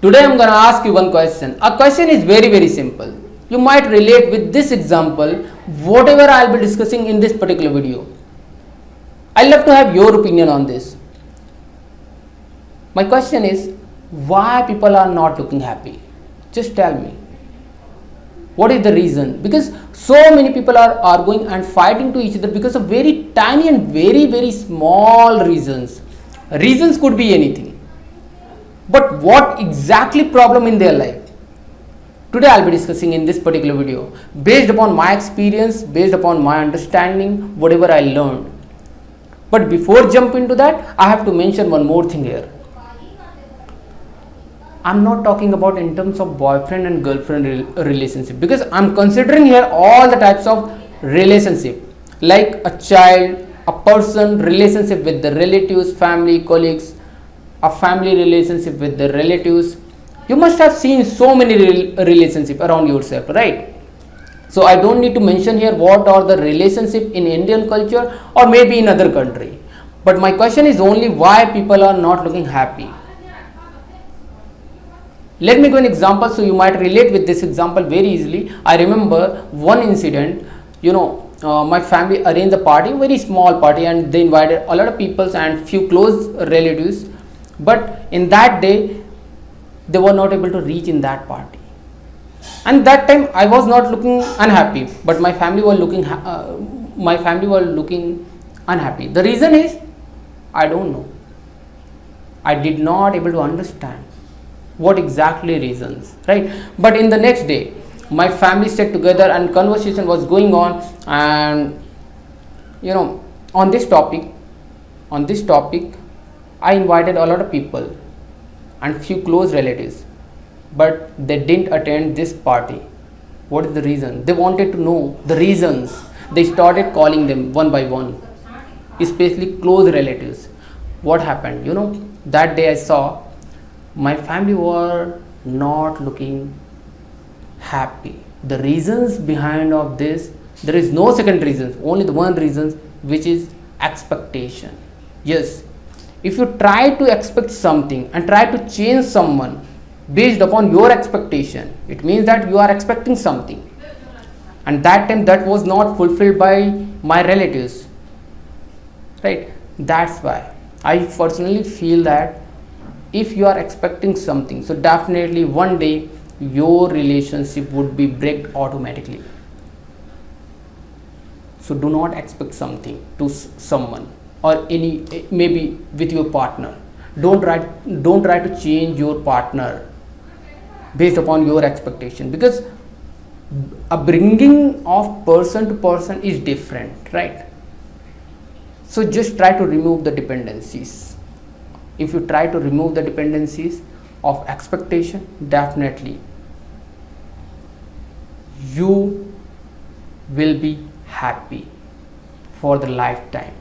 Today I'm gonna ask you one question. A question is very simple. You might relate with this example, whatever I'll be discussing in this particular video. I'd love to have your opinion on this. My question is, why people are not looking happy? Just tell me. What is the reason? Because so many people are arguing and fighting to each other because of very tiny and very small reasons. Reasons could be anything. But what exactly problem in their life? Today I'll be discussing in this particular video based upon my experience, based upon my understanding, whatever I learned. But before jump into that, I have to mention one more thing here. I'm not talking about in terms of boyfriend and girlfriend relationship, because I'm considering here all the types of relationship, like a child, a person, relationship with the relatives, family, colleagues, a family relationship with the relatives. You must have seen so many relationship around yourself, right? So I don't need to mention here what are the relationship in Indian culture or maybe in other country. But my question is only why people are not looking happy. Let me give an example so you might relate with this example very easily. I remember one incident, my family arranged a party, very small party, and they invited a lot of people and few close relatives. But in that day, they were not able to reach in that party. And that time I was not looking unhappy, but my family were looking unhappy. The reason is, I don't know. I did not able to understand what exactly reasons, right? But in the next day, my family sat together and conversation was going on, and on this topic, I invited a lot of people and few close relatives, but they didn't attend this party. What is the reason? They wanted to know the reasons. They started calling them one by one, especially close relatives. What happened? That day I saw my family were not looking happy. The reasons behind of this, there is no second reason, only the one reason, which is expectation. Yes, if you try to expect something and try to change someone based upon your expectation, it means that you are expecting something, and that time that was not fulfilled by my relatives, right? That's why I personally feel that if you are expecting something, so definitely one day your relationship would be break automatically. So do not expect something to someone or maybe with your partner. Don't try to change your partner based upon your expectation, because a bringing of person to person is different, right? So just try to remove the dependencies. If you try to remove the dependencies of expectation, definitely you will be happy for the lifetime.